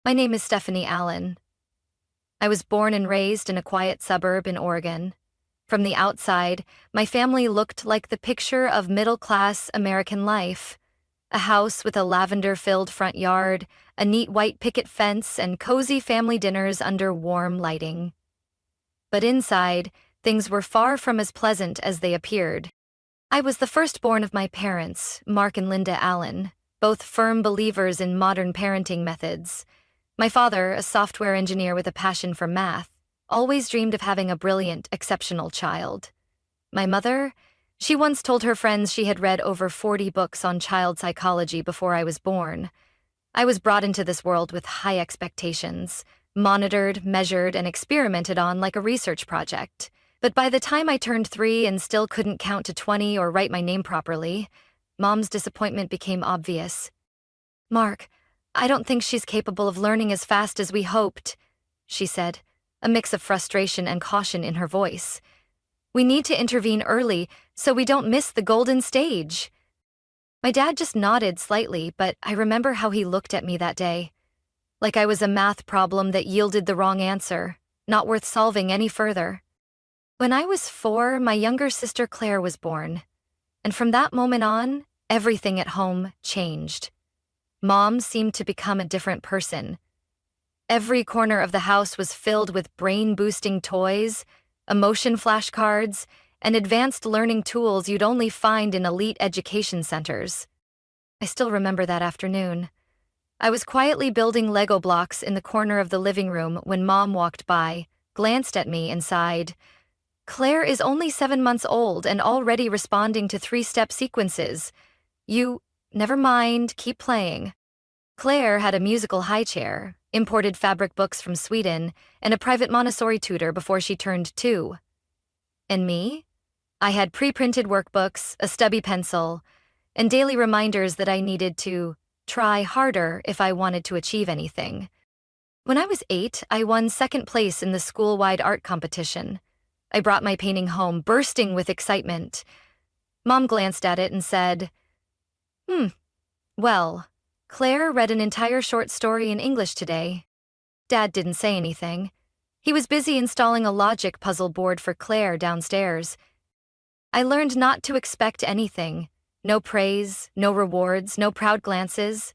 My name is Stephanie Allen. I was born and raised in a quiet suburb in Oregon. From the outside, my family looked like the picture of middle-class American life. A house with a lavender-filled front yard, a neat white picket fence, and cozy family dinners under warm lighting. But inside, things were far from as pleasant as they appeared. I was the firstborn of my parents, Mark and Linda Allen, both firm believers in modern parenting methods. My father, a software engineer with a passion for math, always dreamed of having a brilliant, exceptional child. My mother, she once told her friends she had read over 40 books on child psychology before I was born. I was brought into this world with high expectations, monitored, measured, and experimented on like a research project. But by the time I turned 3 and still couldn't count to 20 or write my name properly, Mom's disappointment became obvious. "Mark, I don't think she's capable of learning as fast as we hoped," she said, a mix of frustration and caution in her voice. "We need to intervene early so we don't miss the golden stage." My dad just nodded slightly, but I remember how he looked at me that day. Like I was a math problem that yielded the wrong answer, not worth solving any further. When I was 4, my younger sister Claire was born. And from that moment on, everything at home changed. Mom seemed to become a different person. Every corner of the house was filled with brain-boosting toys, emotion flashcards, and advanced learning tools you'd only find in elite education centers. I still remember that afternoon. I was quietly building Lego blocks in the corner of the living room when Mom walked by, glanced at me, and sighed. "Claire is only 7 months old and already responding to 3-step sequences. Never mind, keep playing." Claire had a musical high chair, imported fabric books from Sweden, and a private Montessori tutor before she turned 2. And me? I had pre-printed workbooks, a stubby pencil, and daily reminders that I needed to try harder if I wanted to achieve anything. When I was 8, I won 2nd place in the school-wide art competition. I brought my painting home, bursting with excitement. Mom glanced at it and said, Well, Claire read an entire short story in English today." Dad didn't say anything. He was busy installing a logic puzzle board for Claire downstairs. I learned not to expect anything. No praise, no rewards, no proud glances.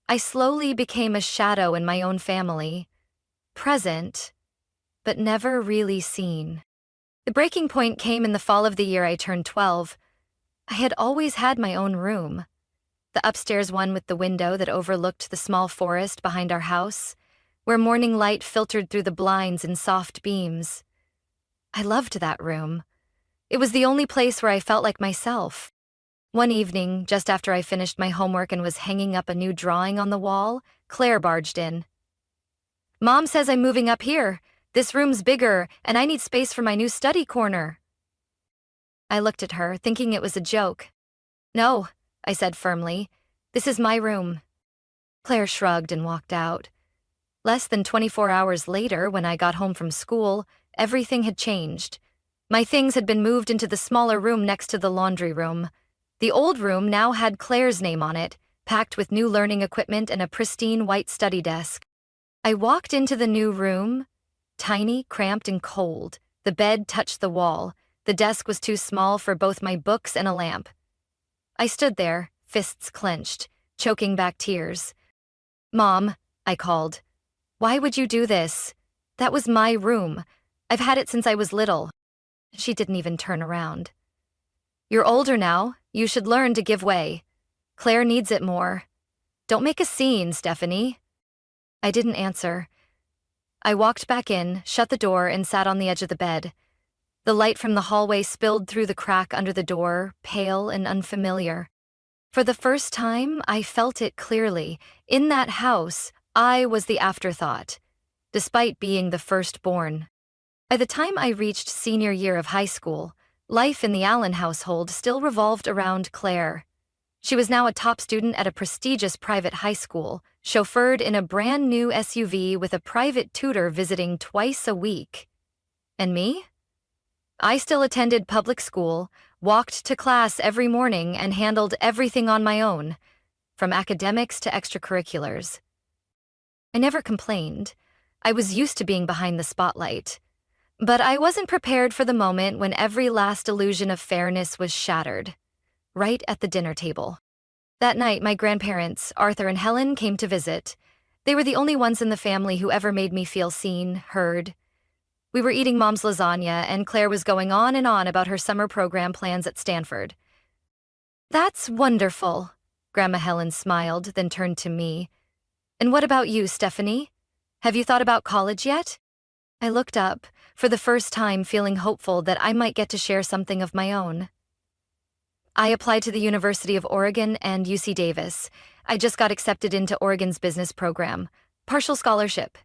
I slowly became a shadow in my own family. Present, but never really seen. The breaking point came in the fall of the year I turned 12. I had always had my own room. The upstairs one with the window that overlooked the small forest behind our house, where morning light filtered through the blinds in soft beams. I loved that room. It was the only place where I felt like myself. One evening, just after I finished my homework and was hanging up a new drawing on the wall, Claire barged in. "Mom says I'm moving up here. This room's bigger, and I need space for my new study corner." I looked at her, thinking it was a joke. "No," I said firmly, "this is my room." Claire shrugged and walked out. Less than 24 hours later, when I got home from school, everything had changed. My things had been moved into the smaller room next to the laundry room. The old room now had Claire's name on it, packed with new learning equipment and a pristine white study desk. I walked into the new room, tiny, cramped, and cold. The bed touched the wall. The desk was too small for both my books and a lamp. I stood there, fists clenched, choking back tears. "Mom," I called. "Why would you do this? That was my room. I've had it since I was little." She didn't even turn around. "You're older now. You should learn to give way. Claire needs it more. Don't make a scene, Stephanie." I didn't answer. I walked back in, shut the door, and sat on the edge of the bed. The light from the hallway spilled through the crack under the door, pale and unfamiliar. For the first time, I felt it clearly. In that house, I was the afterthought, despite being the firstborn. By the time I reached senior year of high school, life in the Allen household still revolved around Claire. She was now a top student at a prestigious private high school, chauffeured in a brand new SUV with a private tutor visiting twice a week. And me? I still attended public school, walked to class every morning, and handled everything on my own, from academics to extracurriculars. I never complained. I was used to being behind the spotlight. But I wasn't prepared for the moment when every last illusion of fairness was shattered. Right at the dinner table. That night, my grandparents, Arthur and Helen, came to visit. They were the only ones in the family who ever made me feel seen, heard. We were eating Mom's lasagna, and Claire was going on and on about her summer program plans at Stanford. "That's wonderful," Grandma Helen smiled, then turned to me. "And what about you, Stephanie? Have you thought about college yet?" I looked up, for the first time feeling hopeful that I might get to share something of my own. "I applied to the University of Oregon and UC Davis. I just got accepted into Oregon's business program. Partial scholarship.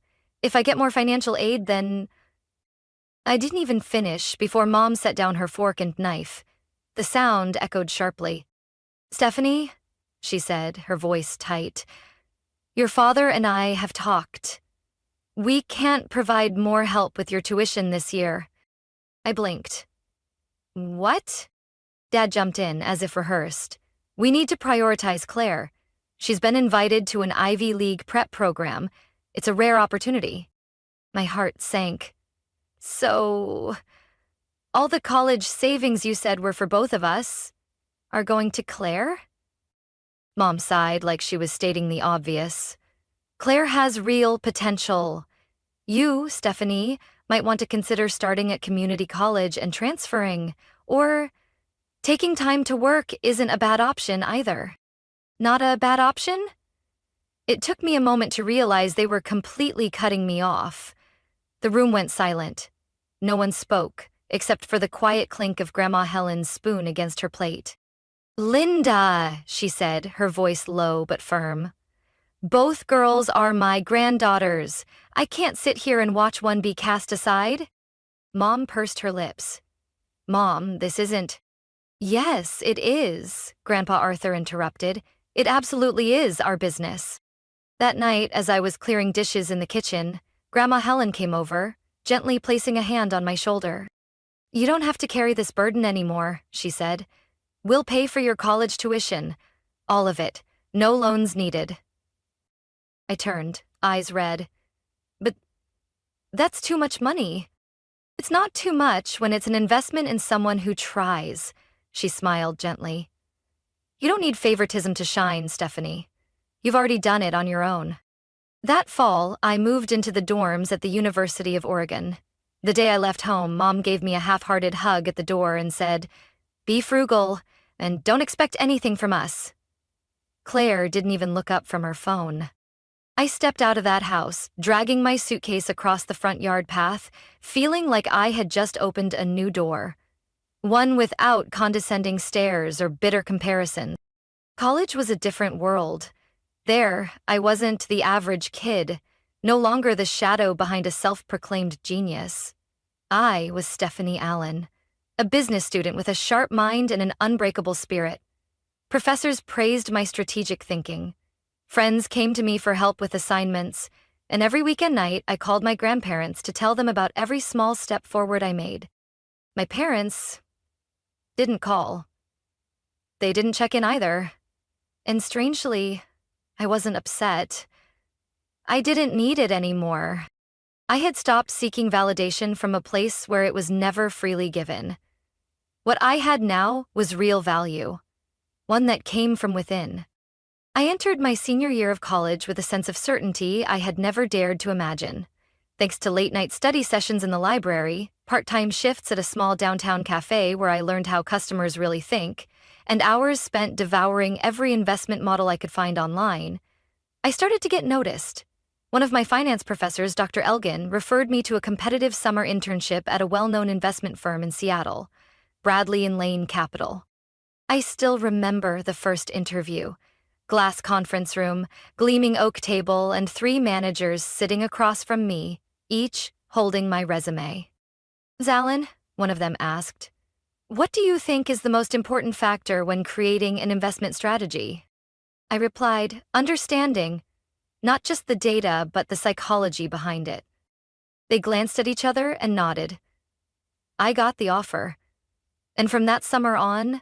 If I get more financial aid, then—" I didn't even finish before Mom set down her fork and knife. The sound echoed sharply. "Stephanie," she said, her voice tight, "your father and I have talked. We can't provide more help with your tuition this year." I blinked. "What?" Dad jumped in as if rehearsed. "We need to prioritize Claire. She's been invited to an Ivy League prep program. It's a rare opportunity." My heart sank. "So, all the college savings you said were for both of us are going to Claire?" Mom sighed like she was stating the obvious. "Claire has real potential. You, Stephanie, might want to consider starting at community college and transferring, or taking time to work isn't a bad option either." Not a bad option? It took me a moment to realize they were completely cutting me off. The room went silent. No one spoke, except for the quiet clink of Grandma Helen's spoon against her plate. "Linda," she said, her voice low but firm. "Both girls are my granddaughters. I can't sit here and watch one be cast aside." Mom pursed her lips. "Mom, this isn't—" "Yes, it is," Grandpa Arthur interrupted. "It absolutely is our business." That night, as I was clearing dishes in the kitchen, Grandma Helen came over, gently placing a hand on my shoulder. "You don't have to carry this burden anymore," she said. "We'll pay for your college tuition. All of it. No loans needed." I turned, eyes red. "But that's too much money." "It's not too much when it's an investment in someone who tries," she smiled gently. "You don't need favoritism to shine, Stephanie. You've already done it on your own." That fall, I moved into the dorms at the University of Oregon. The day I left home, Mom gave me a half-hearted hug at the door and said, "Be frugal, and don't expect anything from us." Claire didn't even look up from her phone. I stepped out of that house, dragging my suitcase across the front yard path, feeling like I had just opened a new door. One without condescending stares or bitter comparison. College was a different world. There, I wasn't the average kid, no longer the shadow behind a self-proclaimed genius. I was Stephanie Allen, a business student with a sharp mind and an unbreakable spirit. Professors praised my strategic thinking. Friends came to me for help with assignments, and every weekend night I called my grandparents to tell them about every small step forward I made. My parents didn't call. They didn't check in either. And strangely, I wasn't upset. I didn't need it anymore. I had stopped seeking validation from a place where it was never freely given. What I had now was real value, one that came from within. I entered my senior year of college with a sense of certainty I had never dared to imagine. Thanks to late-night study sessions in the library, part-time shifts at a small downtown cafe where I learned how customers really think, and hours spent devouring every investment model I could find online, I started to get noticed. One of my finance professors, Dr. Elgin, referred me to a competitive summer internship at a well-known investment firm in Seattle, Bradley and Lane Capital. I still remember the first interview. Glass conference room, gleaming oak table, and 3 managers sitting across from me, each holding my resume. "Allen," one of them asked, "what do you think is the most important factor when creating an investment strategy?" I replied, "Understanding, not just the data, but the psychology behind it." They glanced at each other and nodded. I got the offer. And from that summer on,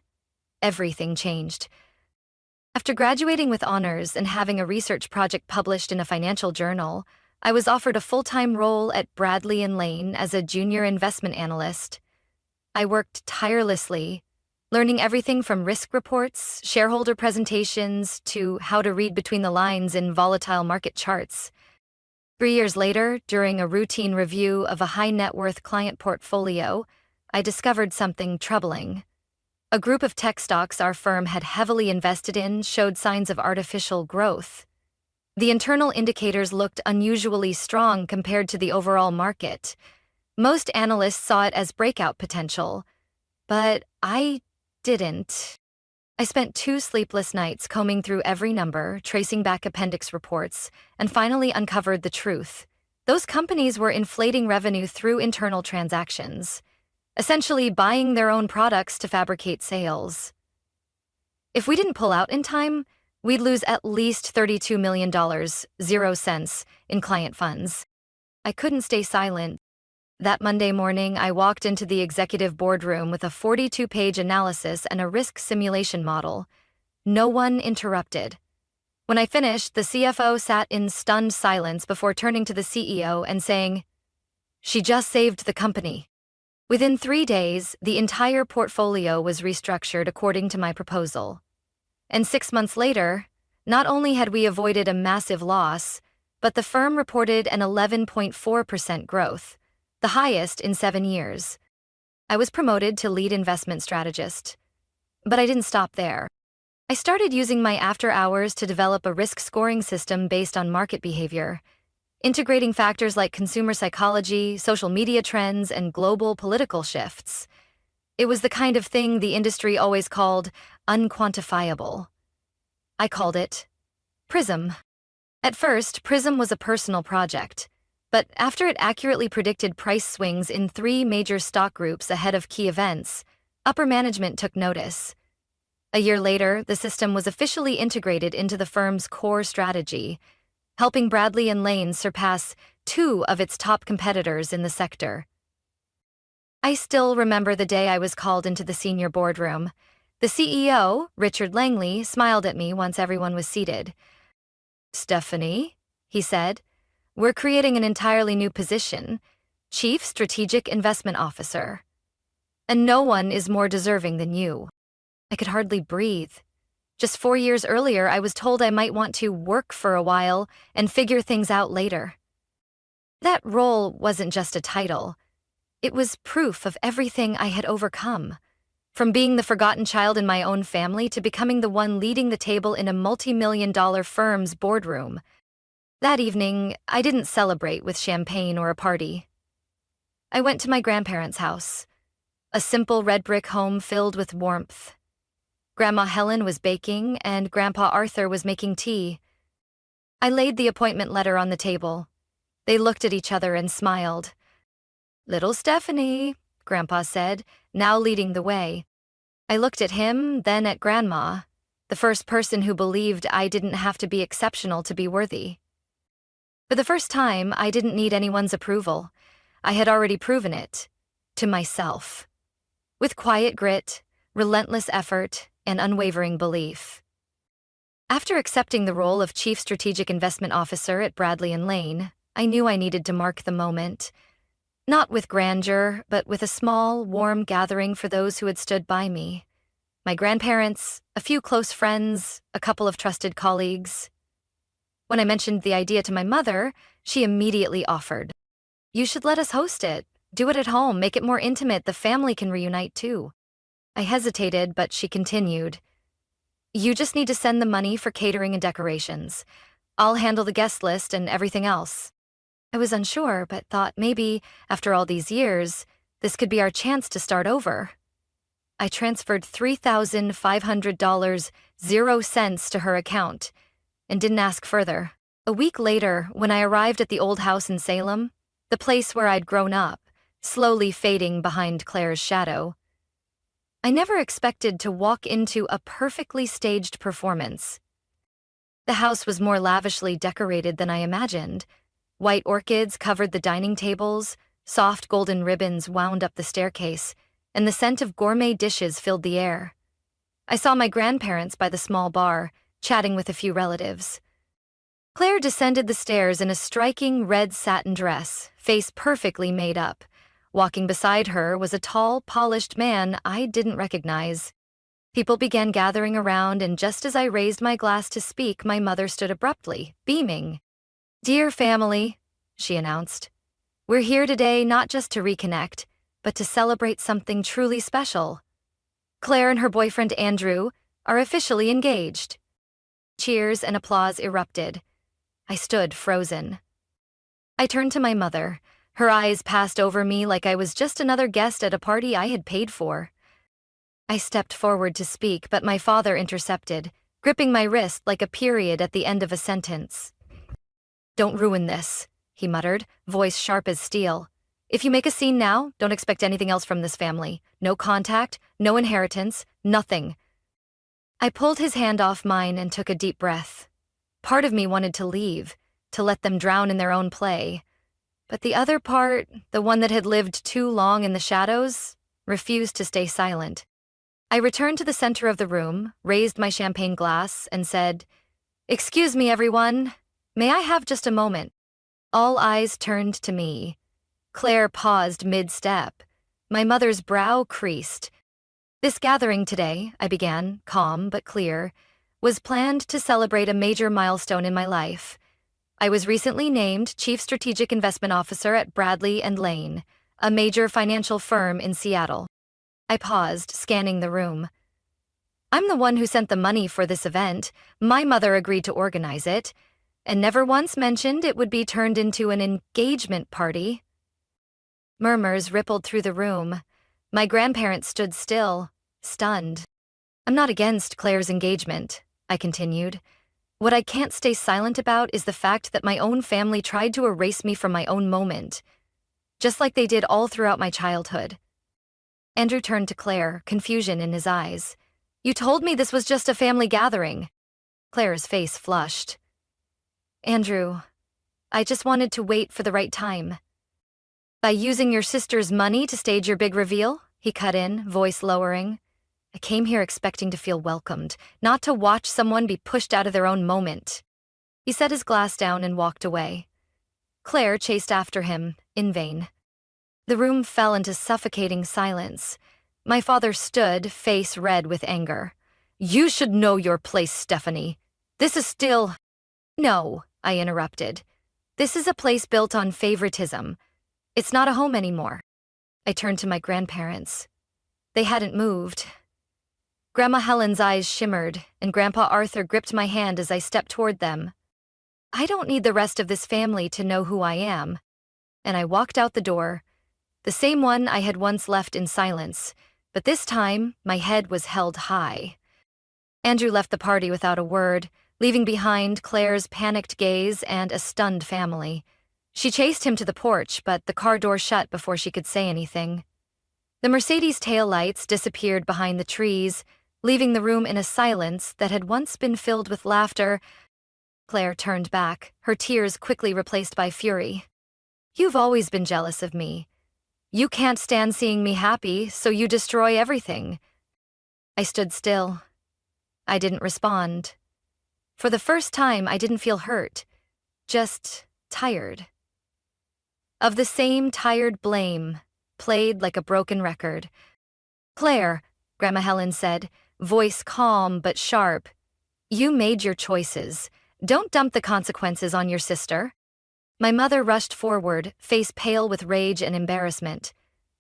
everything changed. After graduating with honors and having a research project published in a financial journal, I was offered a full-time role at Bradley and Lane as a junior investment analyst. I worked tirelessly, learning everything from risk reports, shareholder presentations, to how to read between the lines in volatile market charts. 3 years later, during a routine review of a high-net-worth client portfolio, I discovered something troubling. A group of tech stocks our firm had heavily invested in showed signs of artificial growth. The internal indicators looked unusually strong compared to the overall market. Most analysts saw it as breakout potential, but I didn't. I spent 2 sleepless nights combing through every number, tracing back appendix reports, and finally uncovered the truth. Those companies were inflating revenue through internal transactions, essentially buying their own products to fabricate sales. If we didn't pull out in time, we'd lose at least $32 million, 0 cents, in client funds. I couldn't stay silent. That Monday morning, I walked into the executive boardroom with a 42-page analysis and a risk simulation model. No one interrupted. When I finished, the CFO sat in stunned silence before turning to the CEO and saying, "She just saved the company." Within 3 days, the entire portfolio was restructured according to my proposal. And 6 months later, not only had we avoided a massive loss, but the firm reported an 11.4% growth, the highest in 7 years. I was promoted to lead investment strategist. But I didn't stop there. I started using my after hours to develop a risk scoring system based on market behavior, integrating factors like consumer psychology, social media trends, and global political shifts. It was the kind of thing the industry always called unquantifiable. I called it PRISM. At first, PRISM was a personal project. But after it accurately predicted price swings in 3 major stock groups ahead of key events, upper management took notice. A year later, the system was officially integrated into the firm's core strategy, helping Bradley and Lane surpass 2 of its top competitors in the sector. I still remember the day I was called into the senior boardroom. The CEO, Richard Langley, smiled at me once everyone was seated. "Stephanie," he said, "we're creating an entirely new position, Chief Strategic Investment Officer. And no one is more deserving than you." I could hardly breathe. Just 4 years earlier, I was told I might want to work for a while and figure things out later. That role wasn't just a title. It was proof of everything I had overcome, from being the forgotten child in my own family to becoming the one leading the table in a multi-million-dollar firm's boardroom. That evening, I didn't celebrate with champagne or a party. I went to my grandparents' house, a simple red brick home filled with warmth. Grandma Helen was baking, and Grandpa Arthur was making tea. I laid the appointment letter on the table. They looked at each other and smiled. "Little Stephanie," Grandpa said, now leading the way. I looked at him, then at Grandma, the first person who believed I didn't have to be exceptional to be worthy. For the first time, I didn't need anyone's approval. I had already proven it. To myself. With quiet grit, relentless effort, and unwavering belief. After accepting the role of Chief Strategic Investment Officer at Bradley and Lane, I knew I needed to mark the moment. Not with grandeur, but with a small, warm gathering for those who had stood by me. My grandparents, a few close friends, a couple of trusted colleagues. When I mentioned the idea to my mother, she immediately offered, "You should let us host it. Do it at home, make it more intimate, the family can reunite too." I hesitated, but she continued, "You just need to send the money for catering and decorations. I'll handle the guest list and everything else." I was unsure, but thought maybe, after all these years, this could be our chance to start over. I transferred $3,500, 0 cents to her account, and didn't ask further. A week later, when I arrived at the old house in Salem, the place where I'd grown up, slowly fading behind Claire's shadow, I never expected to walk into a perfectly staged performance. The house was more lavishly decorated than I imagined. White orchids covered the dining tables, soft golden ribbons wound up the staircase, and the scent of gourmet dishes filled the air. I saw my grandparents by the small bar, chatting with a few relatives. Claire descended the stairs in a striking red satin dress, face perfectly made up. Walking beside her was a tall, polished man I didn't recognize. People began gathering around, and just as I raised my glass to speak, my mother stood abruptly, beaming. "Dear family," she announced, "we're here today not just to reconnect, but to celebrate something truly special. Claire and her boyfriend Andrew are officially engaged." Cheers and applause erupted. I stood frozen. I turned to my mother. Her eyes passed over me like I was just another guest at a party I had paid for. I stepped forward to speak, but my father intercepted, gripping my wrist like a period at the end of a sentence. "Don't ruin this," he muttered, voice sharp as steel. "If you make a scene now, don't expect anything else from this family. No contact, no inheritance, nothing." I pulled his hand off mine and took a deep breath. Part of me wanted to leave, to let them drown in their own play. But the other part, the one that had lived too long in the shadows, refused to stay silent. I returned to the center of the room, raised my champagne glass, and said, "Excuse me, everyone. May I have just a moment?" All eyes turned to me. Claire paused mid-step. My mother's brow creased. "This gathering today," I began, calm but clear, "was planned to celebrate a major milestone in my life. I was recently named Chief Strategic Investment Officer at Bradley & Lane, a major financial firm in Seattle." I paused, scanning the room. "I'm the one who sent the money for this event. My mother agreed to organize it, and never once mentioned it would be turned into an engagement party." Murmurs rippled through the room. My grandparents stood still, stunned. "I'm not against Claire's engagement," I continued. "What I can't stay silent about is the fact that my own family tried to erase me from my own moment, just like they did all throughout my childhood." Andrew turned to Claire, confusion in his eyes. "You told me this was just a family gathering." Claire's face flushed. "Andrew, I just wanted to wait for the right time." "By using your sister's money to stage your big reveal?" he cut in, voice lowering. "I came here expecting to feel welcomed, not to watch someone be pushed out of their own moment." He set his glass down and walked away. Claire chased after him, in vain. The room fell into suffocating silence. My father stood, face red with anger. "You should know your place, Stephanie. This is still—" "No," I interrupted. "This is a place built on favoritism. It's not a home anymore." I turned to my grandparents. They hadn't moved. Grandma Helen's eyes shimmered, and Grandpa Arthur gripped my hand as I stepped toward them. "I don't need the rest of this family to know who I am." And I walked out the door, the same one I had once left in silence, but this time my head was held high. Andrew left the party without a word, leaving behind Claire's panicked gaze and a stunned family. She chased him to the porch, but the car door shut before she could say anything. The Mercedes taillights disappeared behind the trees, leaving the room in a silence that had once been filled with laughter. Claire turned back, her tears quickly replaced by fury. "You've always been jealous of me. You can't stand seeing me happy, so you destroy everything." I stood still. I didn't respond. For the first time, I didn't feel hurt, just tired. Of the same tired blame, played like a broken record. "Claire," Grandma Helen said, voice calm but sharp, "you made your choices. Don't dump the consequences on your sister." My mother rushed forward, face pale with rage and embarrassment.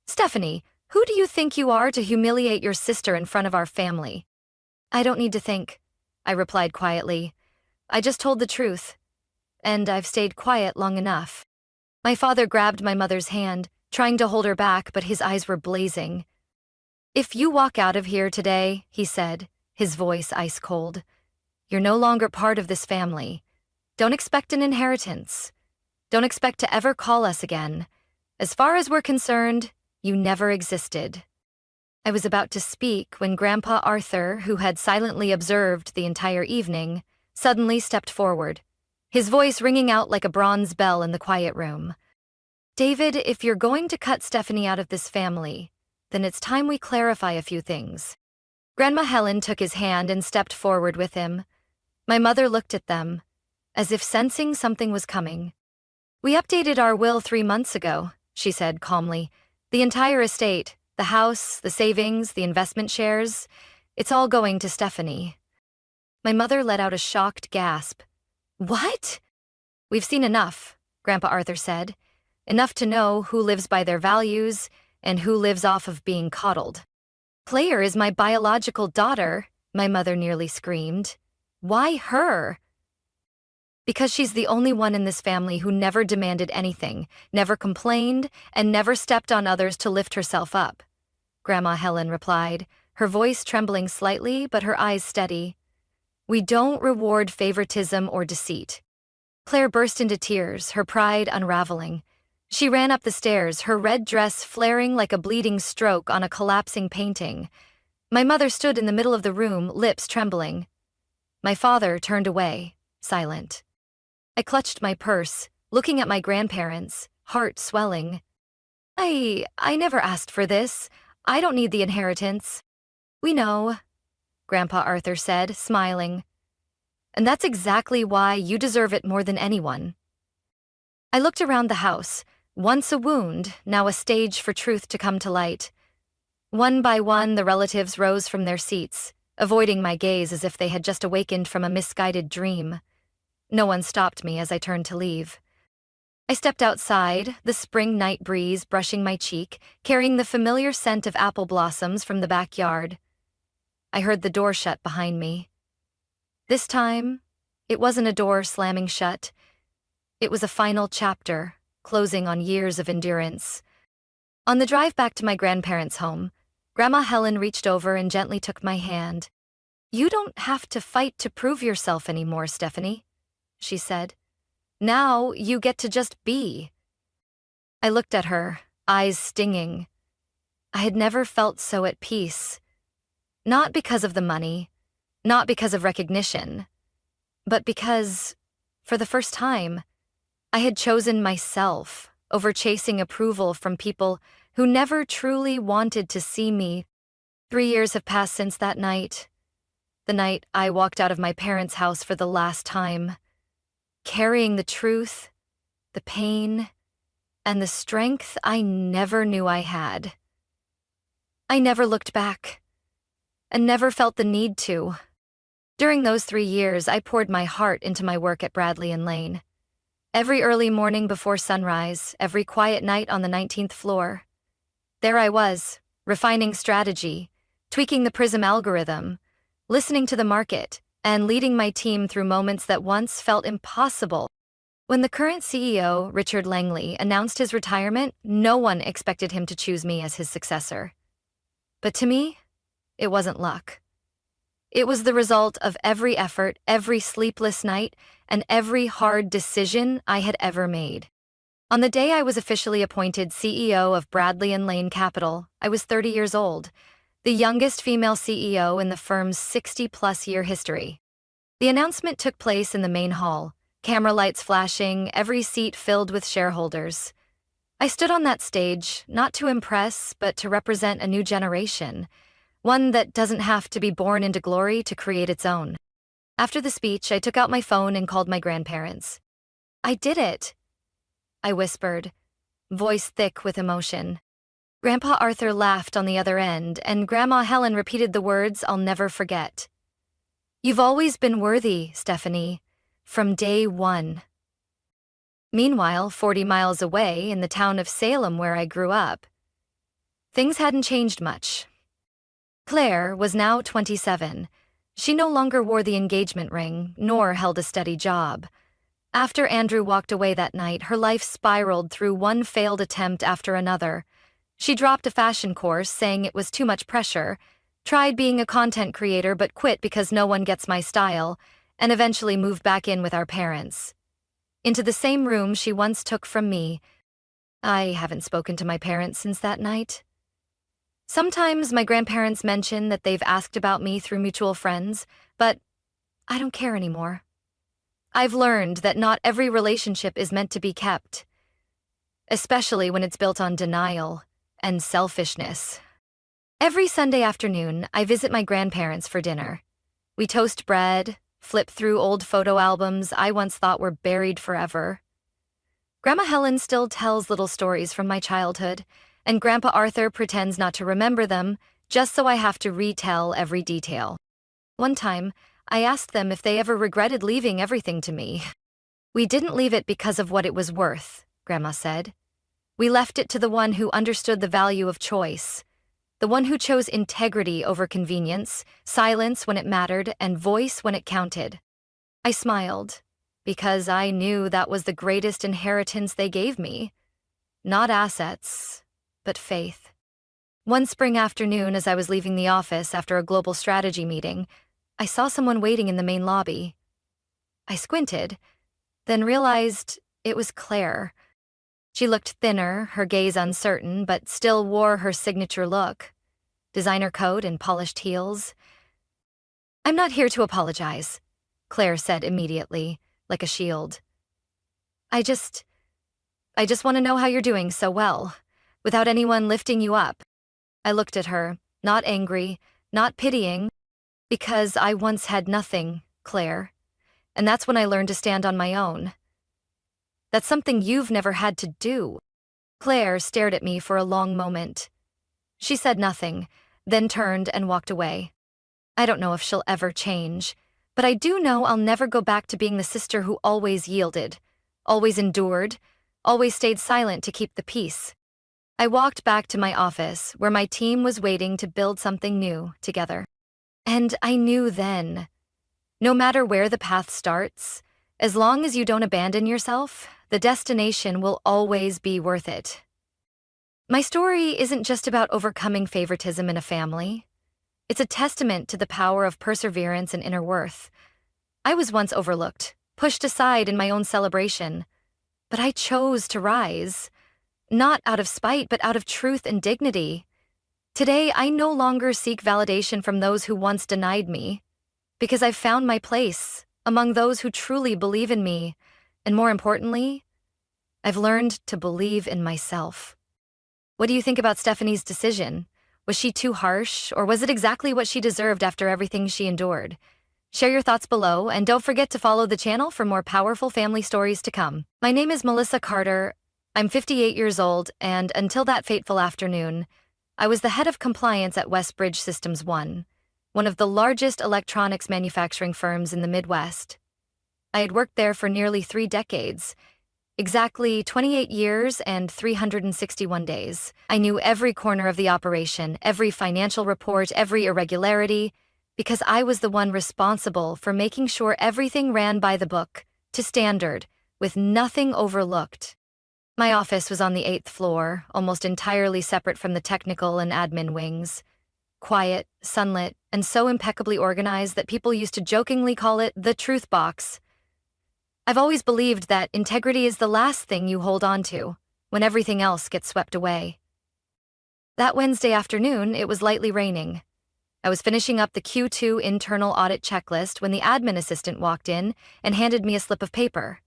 "Stephanie, who do you think you are to humiliate your sister in front of our family?" "I don't need to think," I replied quietly. "I just told the truth. And I've stayed quiet long enough." My father grabbed my mother's hand, trying to hold her back, but his eyes were blazing. "If you walk out of here today," he said, his voice ice cold, "you're no longer part of this family. Don't expect an inheritance. Don't expect to ever call us again. As far as we're concerned, you never existed." I was about to speak when Grandpa Arthur, who had silently observed the entire evening, suddenly stepped forward, his voice ringing out like a bronze bell in the quiet room. "David, if you're going to cut Stephanie out of this family, then it's time we clarify a few things." Grandma Helen took his hand and stepped forward with him. My mother looked at them, as if sensing something was coming. "We updated our will 3 months ago," she said calmly. "The entire estate, the house, the savings, the investment shares, it's all going to Stephanie." My mother let out a shocked gasp. "What?" "We've seen enough," Grandpa Arthur said. "Enough to know who lives by their values and who lives off of being coddled." "Claire is my biological daughter," my mother nearly screamed. "Why her?" "Because she's the only one in this family who never demanded anything, never complained, and never stepped on others to lift herself up," Grandma Helen replied, her voice trembling slightly but her eyes steady. "We don't reward favoritism or deceit." Claire burst into tears, her pride unraveling. She ran up the stairs, her red dress flaring like a bleeding stroke on a collapsing painting. My mother stood in the middle of the room, lips trembling. My father turned away, silent. I clutched my purse, looking at my grandparents, heart swelling. I never asked for this. I don't need the inheritance." "We know," Grandpa Arthur said, smiling. "And that's exactly why you deserve it more than anyone." I looked around the house, once a wound, now a stage for truth to come to light. One by one, the relatives rose from their seats, avoiding my gaze as if they had just awakened from a misguided dream. No one stopped me as I turned to leave. I stepped outside, the spring night breeze brushing my cheek, carrying the familiar scent of apple blossoms from the backyard. I heard the door shut behind me. This time, it wasn't a door slamming shut. It was a final chapter, closing on years of endurance. On the drive back to my grandparents' home, Grandma Helen reached over and gently took my hand. "You don't have to fight to prove yourself anymore, Stephanie," she said. "Now you get to just be." I looked at her, eyes stinging. I had never felt so at peace. Not because of the money, not because of recognition, but because, for the first time, I had chosen myself over chasing approval from people who never truly wanted to see me. 3 years have passed since that night, the night I walked out of my parents' house for the last time, carrying the truth, the pain, and the strength I never knew I had. I never looked back, and never felt the need to. During those 3 years, I poured my heart into my work at Bradley and Lane. Every early morning before sunrise, every quiet night on the 19th floor. There I was, refining strategy, tweaking the Prism algorithm, listening to the market, and leading my team through moments that once felt impossible. When the current CEO, Richard Langley, announced his retirement, no one expected him to choose me as his successor. But to me, it wasn't luck. It was the result of every effort, every sleepless night, and every hard decision I had ever made. On the day I was officially appointed CEO of Bradley and Lane Capital, I was 30 years old, the youngest female CEO in the firm's 60-plus year history. The announcement took place in the main hall, camera lights flashing, every seat filled with shareholders. I stood on that stage, not to impress, but to represent a new generation, one that doesn't have to be born into glory to create its own. After the speech, I took out my phone and called my grandparents. "I did it," I whispered, voice thick with emotion. Grandpa Arthur laughed on the other end, and Grandma Helen repeated the words I'll never forget. "You've always been worthy, Stephanie, from day one." Meanwhile, 40 miles away, in the town of Salem where I grew up, things hadn't changed much. Claire was now 27. She no longer wore the engagement ring, nor held a steady job. After Andrew walked away that night, her life spiraled through one failed attempt after another. She dropped a fashion course, saying it was too much pressure, tried being a content creator but quit because no one gets my style, and eventually moved back in with our parents. Into the same room she once took from me. I haven't spoken to my parents since that night. Sometimes my grandparents mention that they've asked about me through mutual friends, but I don't care anymore. I've learned that not every relationship is meant to be kept, especially when it's built on denial and selfishness. Every Sunday afternoon, I visit my grandparents for dinner. We toast bread, flip through old photo albums I once thought were buried forever. Grandma Helen still tells little stories from my childhood, and Grandpa Arthur pretends not to remember them, just so I have to retell every detail. One time, I asked them if they ever regretted leaving everything to me. "We didn't leave it because of what it was worth," Grandma said. "We left it to the one who understood the value of choice, the one who chose integrity over convenience, silence when it mattered, and voice when it counted." I smiled, because I knew that was the greatest inheritance they gave me. Not assets, but faith. One spring afternoon, as I was leaving the office after a global strategy meeting, I saw someone waiting in the main lobby. I squinted, then realized it was Claire. She looked thinner, her gaze uncertain, but still wore her signature look. Designer coat and polished heels. "I'm not here to apologize," Claire said immediately, like a shield. I just want to know how you're doing so well, without anyone lifting you up." I looked at her, not angry, not pitying, because I once had nothing, Claire, and that's when I learned to stand on my own. "That's something you've never had to do." Claire stared at me for a long moment. She said nothing, then turned and walked away. I don't know if she'll ever change, but I do know I'll never go back to being the sister who always yielded, always endured, always stayed silent to keep the peace. I walked back to my office, where my team was waiting to build something new together. And I knew then, no matter where the path starts, as long as you don't abandon yourself, the destination will always be worth it. My story isn't just about overcoming favoritism in a family. It's a testament to the power of perseverance and inner worth. I was once overlooked, pushed aside in my own celebration, but I chose to rise, not out of spite, but out of truth and dignity. Today, I no longer seek validation from those who once denied me, because I've found my place among those who truly believe in me, and more importantly, I've learned to believe in myself. What do you think about Stephanie's decision? Was she too harsh, or was it exactly what she deserved after everything she endured? Share your thoughts below, and don't forget to follow the channel for more powerful family stories to come. My name is Melissa Carter. I'm 58 years old, and until that fateful afternoon, I was the head of compliance at Westbridge Systems 1, one of the largest electronics manufacturing firms in the Midwest. I had worked there for nearly 3 decades, exactly 28 years and 361 days. I knew every corner of the operation, every financial report, every irregularity, because I was the one responsible for making sure everything ran by the book, to standard, with nothing overlooked. My office was on the 8th floor, almost entirely separate from the technical and admin wings. Quiet, sunlit, and so impeccably organized that people used to jokingly call it the truth box. I've always believed that integrity is the last thing you hold on to, when everything else gets swept away. That Wednesday afternoon, it was lightly raining. I was finishing up the Q2 internal audit checklist when the admin assistant walked in and handed me a slip of paper.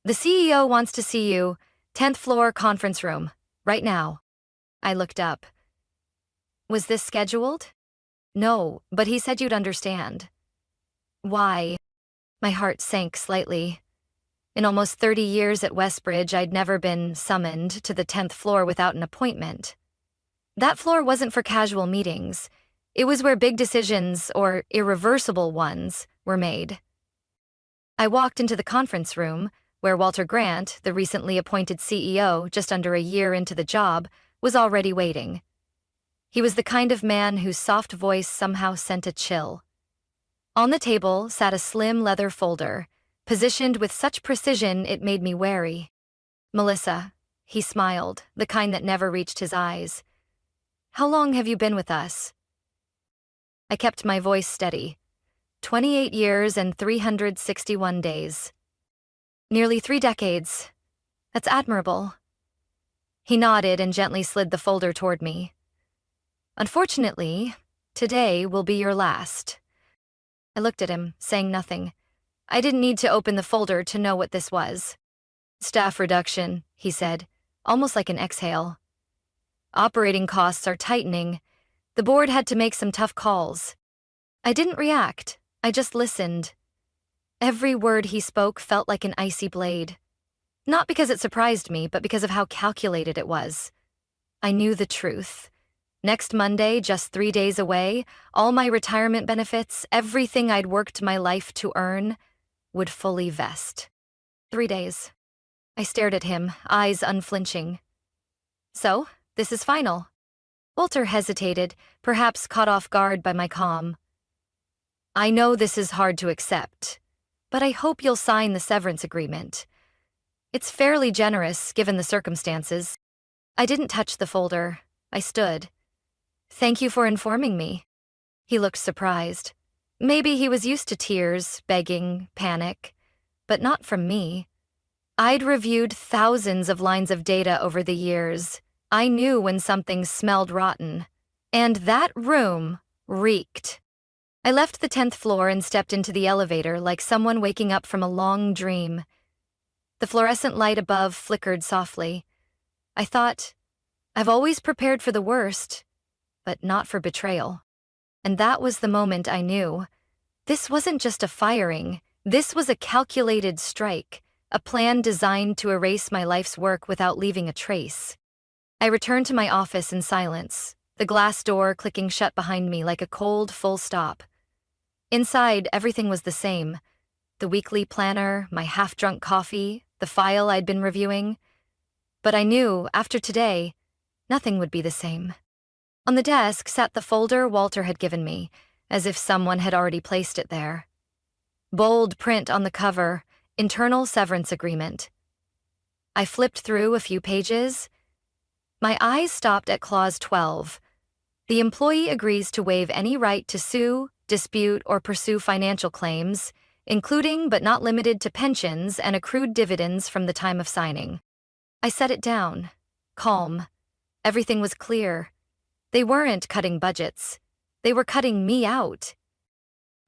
"The CEO wants to see you, 10th floor conference room, right now." I looked up. "Was this scheduled?" "No, but he said you'd understand." "Why?" My heart sank slightly. In almost 30 years at Westbridge, I'd never been summoned to the 10th floor without an appointment. That floor wasn't for casual meetings. It was where big decisions, or irreversible ones, were made. I walked into the conference room, where Walter Grant, the recently appointed CEO, just under a year into the job, was already waiting. He was the kind of man whose soft voice somehow sent a chill. On the table sat a slim leather folder, positioned with such precision it made me wary. "Melissa," he smiled, the kind that never reached his eyes. "How long have you been with us?" I kept my voice steady. 28 years and 361 days. "Nearly 3 decades. That's admirable." He nodded and gently slid the folder toward me. "Unfortunately, today will be your last." I looked at him, saying nothing. I didn't need to open the folder to know what this was. "Staff reduction," he said, almost like an exhale. "Operating costs are tightening. The board had to make some tough calls." I didn't react. I just listened. Every word he spoke felt like an icy blade. Not because it surprised me, but because of how calculated it was. I knew the truth. Next Monday, just 3 days away, all my retirement benefits, everything I'd worked my life to earn, would fully vest. 3 days. I stared at him, eyes unflinching. So, this is final. Walter hesitated, perhaps caught off guard by my calm. I know this is hard to accept, but I hope you'll sign the severance agreement. It's fairly generous, given the circumstances. I didn't touch the folder. I stood. Thank you for informing me. He looked surprised. Maybe he was used to tears, begging, panic, but not from me. I'd reviewed thousands of lines of data over the years. I knew when something smelled rotten. And that room reeked. I left the 10th floor and stepped into the elevator like someone waking up from a long dream. The fluorescent light above flickered softly. I thought, I've always prepared for the worst, but not for betrayal. And that was the moment I knew. This wasn't just a firing. This was a calculated strike, a plan designed to erase my life's work without leaving a trace. I returned to my office in silence, the glass door clicking shut behind me like a cold full stop. Inside, everything was the same. The weekly planner, my half-drunk coffee, the file I'd been reviewing. But I knew, after today, nothing would be the same. On the desk sat the folder Walter had given me, as if someone had already placed it there. Bold print on the cover, internal severance agreement. I flipped through a few pages. My eyes stopped at clause 12. The employee agrees to waive any right to sue, dispute, or pursue financial claims, including but not limited to pensions and accrued dividends from the time of signing. I set it down, calm. Everything was clear. They weren't cutting budgets. They were cutting me out.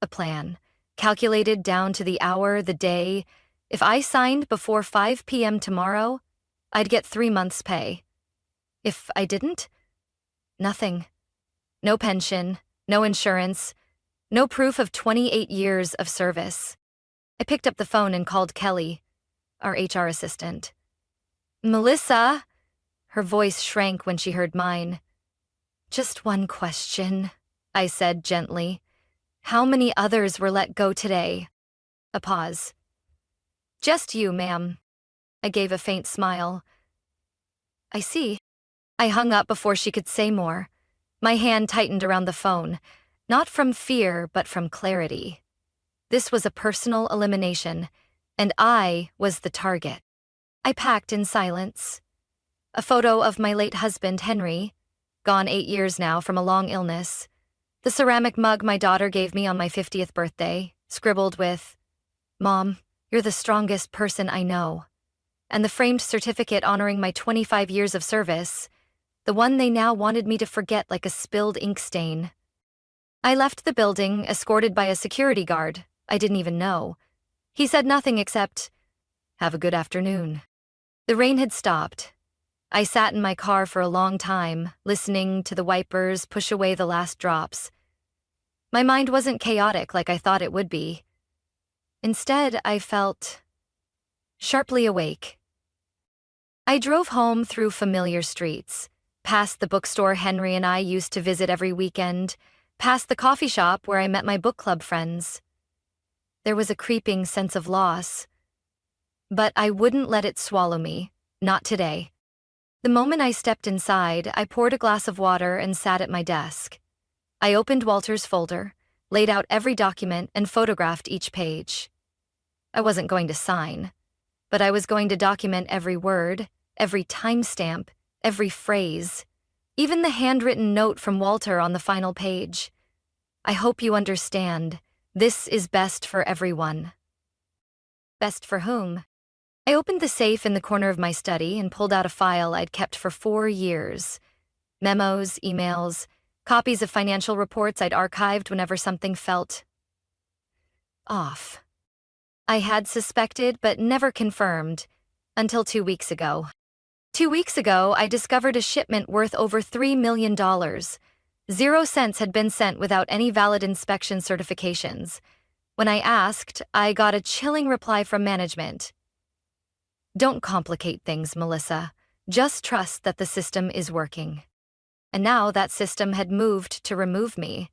A plan, calculated down to the hour, the day. If I signed before 5 p.m. tomorrow, I'd get 3 months' pay. If I didn't, nothing. No pension, no insurance, no proof of 28 years of service. I picked up the phone and called Kelly, our HR assistant. Melissa! Her voice shrank when she heard mine. Just one question, I said gently. How many others were let go today? A pause. Just you, ma'am. I gave a faint smile. I see. I hung up before she could say more. My hand tightened around the phone, not from fear, but from clarity. This was a personal elimination, and I was the target. I packed in silence. A photo of my late husband, Henry, gone 8 years now from a long illness. The ceramic mug my daughter gave me on my 50th birthday, scribbled with, "Mom, you're the strongest person I know." And the framed certificate honoring my 25 years of service, the one they now wanted me to forget like a spilled ink stain. I left the building, escorted by a security guard I didn't even know. He said nothing except, "Have a good afternoon." The rain had stopped. I sat in my car for a long time, listening to the wipers push away the last drops. My mind wasn't chaotic like I thought it would be. Instead, I felt sharply awake. I drove home through familiar streets, past the bookstore Henry and I used to visit every weekend, past the coffee shop where I met my book club friends. There was a creeping sense of loss. But I wouldn't let it swallow me, not today. The moment I stepped inside, I poured a glass of water and sat at my desk. I opened Walter's folder, laid out every document, and photographed each page. I wasn't going to sign, but I was going to document every word, every timestamp, every phrase, even the handwritten note from Walter on the final page. I hope you understand. This is best for everyone. Best for whom? I opened the safe in the corner of my study and pulled out a file I'd kept for 4 years. Memos, emails, copies of financial reports I'd archived whenever something felt off. I had suspected but never confirmed, until 2 weeks ago. 2 weeks ago, I discovered a shipment worth over $3 million. 0 cents had been sent without any valid inspection certifications. When I asked, I got a chilling reply from management. "Don't complicate things, Melissa. Just trust that the system is working." And now that system had moved to remove me.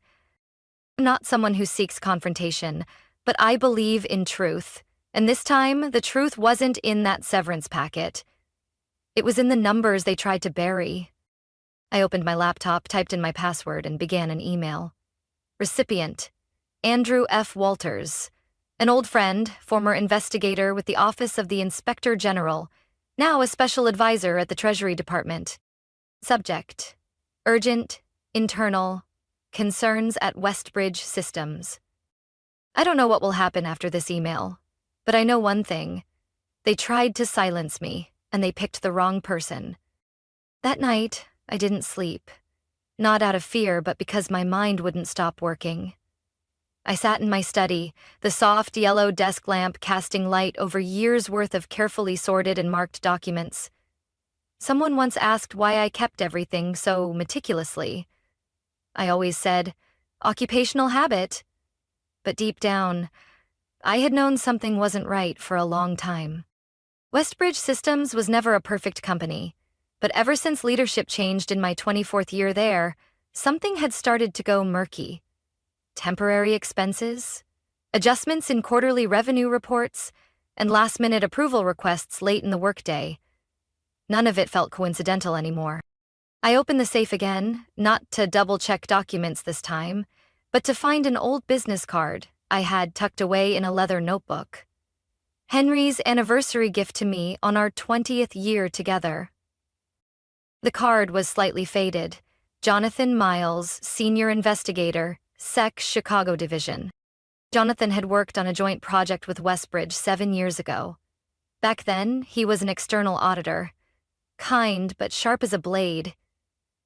I'm not someone who seeks confrontation, but I believe in truth. And this time, the truth wasn't in that severance packet. It was in the numbers they tried to bury. I opened my laptop, typed in my password, and began an email. Recipient: Andrew F. Walters. An old friend, former investigator with the Office of the Inspector General, now a special advisor at the Treasury Department. Subject: urgent, internal, concerns at Westbridge Systems. I don't know what will happen after this email, but I know one thing. They tried to silence me, and they picked the wrong person. That night, I didn't sleep. Not out of fear, but because my mind wouldn't stop working. I sat in my study, the soft yellow desk lamp casting light over years' worth of carefully sorted and marked documents. Someone once asked why I kept everything so meticulously. I always said, occupational habit. But deep down, I had known something wasn't right for a long time. Westbridge Systems was never a perfect company, but ever since leadership changed in my 24th year there, something had started to go murky. Temporary expenses, adjustments in quarterly revenue reports, and last-minute approval requests late in the workday. None of it felt coincidental anymore. I opened the safe again, not to double-check documents this time, but to find an old business card I had tucked away in a leather notebook. Henry's anniversary gift to me on our 20th year together. The card was slightly faded. Jonathan Miles, Senior Investigator, SEC Chicago Division. Jonathan had worked on a joint project with Westbridge 7 years ago. Back then, he was an external auditor. Kind, but sharp as a blade.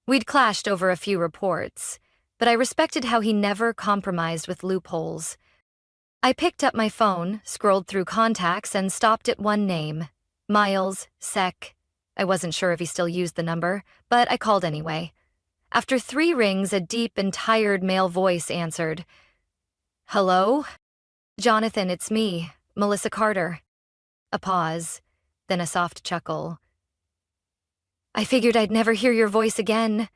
We'd clashed over a few reports, but I respected how he never compromised with loopholes. I picked up my phone, scrolled through contacts, and stopped at one name. Miles, SEC. I wasn't sure if he still used the number, but I called anyway. After 3 rings, a deep and tired male voice answered. "Hello? Jonathan, it's me, Melissa Carter." A pause, then a soft chuckle. "I figured I'd never hear your voice again."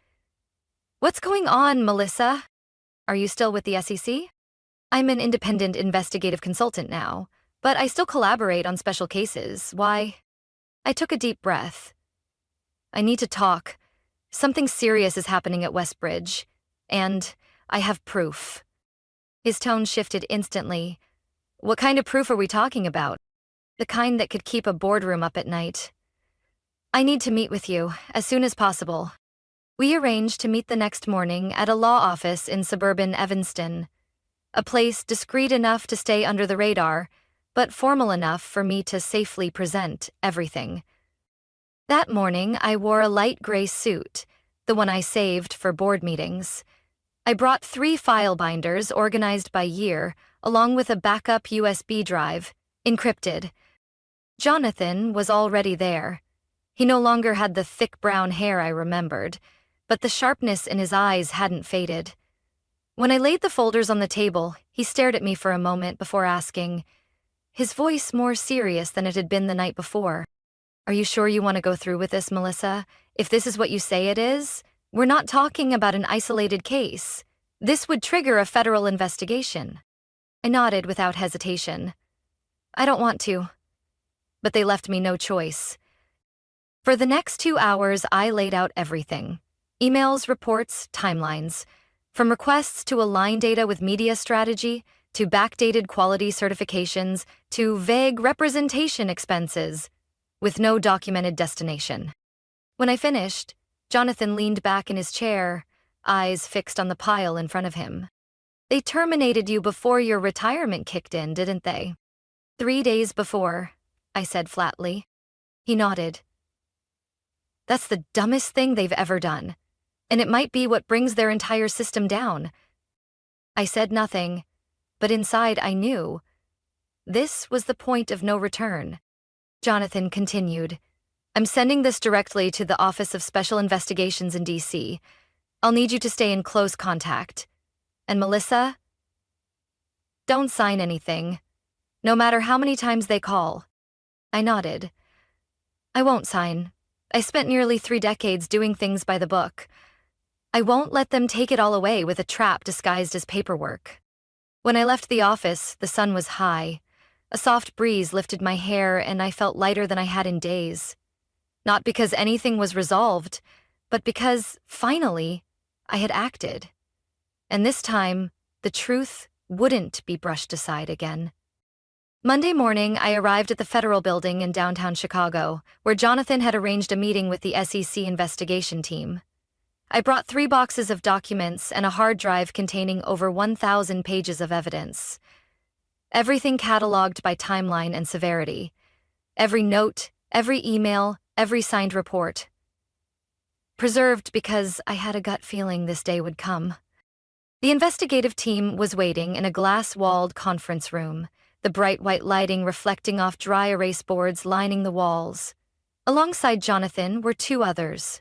"What's going on, Melissa? Are you still with the SEC?" "I'm an independent investigative consultant now, but I still collaborate on special cases. Why?" I took a deep breath. "I need to talk. Something serious is happening at Westbridge, and I have proof." His tone shifted instantly. "What kind of proof are we talking about?" "The kind that could keep a boardroom up at night." "I need to meet with you, as soon as possible." We arranged to meet the next morning at a law office in suburban Evanston, a place discreet enough to stay under the radar, but formal enough for me to safely present everything. That morning, I wore a light gray suit, the one I saved for board meetings. I brought 3 file binders organized by year, along with a backup USB drive, encrypted. Jonathan was already there. He no longer had the thick brown hair I remembered, but the sharpness in his eyes hadn't faded. When I laid the folders on the table, he stared at me for a moment before asking, his voice more serious than it had been the night before. "Are you sure you want to go through with this, Melissa? If this is what you say it is, we're not talking about an isolated case. This would trigger a federal investigation." I nodded without hesitation. "I don't want to." But they left me no choice. For the next 2 hours, I laid out everything. Emails, reports, timelines. From requests to align data with media strategy, to backdated quality certifications, to vague representation expenses, with no documented destination. When I finished, Jonathan leaned back in his chair, eyes fixed on the pile in front of him. "They terminated you before your retirement kicked in, didn't they?" 3 days before, I said flatly. He nodded. "That's the dumbest thing they've ever done, and it might be what brings their entire system down." I said nothing, but inside I knew. This was the point of no return. Jonathan continued, "I'm sending this directly to the Office of Special Investigations in D.C. I'll need you to stay in close contact. And Melissa, Don't sign anything, no matter how many times they call. I nodded. I won't sign. I spent nearly 3 decades doing things by the book. I won't let them take it all away with a trap disguised as paperwork. When I left the office, the sun was high. A soft breeze lifted my hair and I felt lighter than I had in days. Not because anything was resolved, but because, finally, I had acted. And this time, the truth wouldn't be brushed aside again. Monday morning, I arrived at the Federal Building in downtown Chicago, where Jonathan had arranged a meeting with the SEC investigation team. I brought 3 boxes of documents and a hard drive containing over 1,000 pages of evidence. Everything cataloged by timeline and severity. Every note, every email, every signed report. Preserved because I had a gut feeling this day would come. The investigative team was waiting in a glass-walled conference room, the bright white lighting reflecting off dry erase boards lining the walls. Alongside Jonathan were 2 others.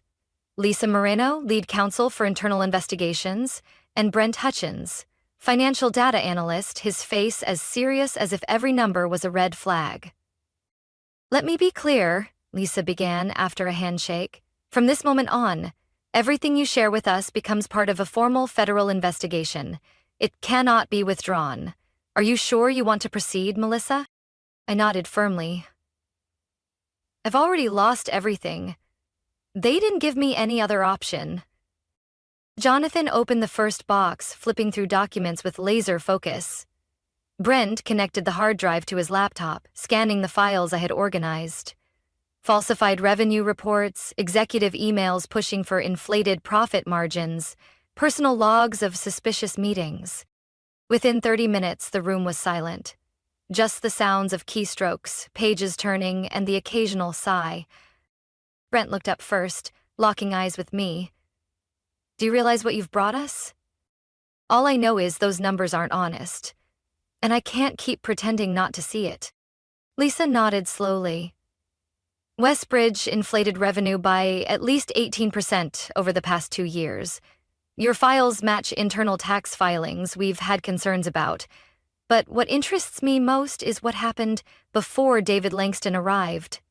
Lisa Moreno, lead counsel for internal investigations, and Brent Hutchins, financial data analyst, his face as serious as if every number was a red flag. Let me be clear, Lisa began after a handshake. From this moment on, everything you share with us becomes part of a formal federal investigation. It cannot be withdrawn. Are you sure you want to proceed, Melissa? I nodded firmly. I've already lost everything. They didn't give me any other option. Jonathan opened the first box, flipping through documents with laser focus. Brent connected the hard drive to his laptop, scanning the files I had organized. Falsified revenue reports, executive emails pushing for inflated profit margins, personal logs of suspicious meetings. Within 30 minutes, the room was silent. Just the sounds of keystrokes, pages turning, and the occasional sigh. Brent looked up first, locking eyes with me. Do you realize what you've brought us? All I know is those numbers aren't honest. And I can't keep pretending not to see it. Lisa nodded slowly. Westbridge inflated revenue by at least 18% over the past 2 years. Your files match internal tax filings we've had concerns about. But what interests me most is what happened before David Langston arrived.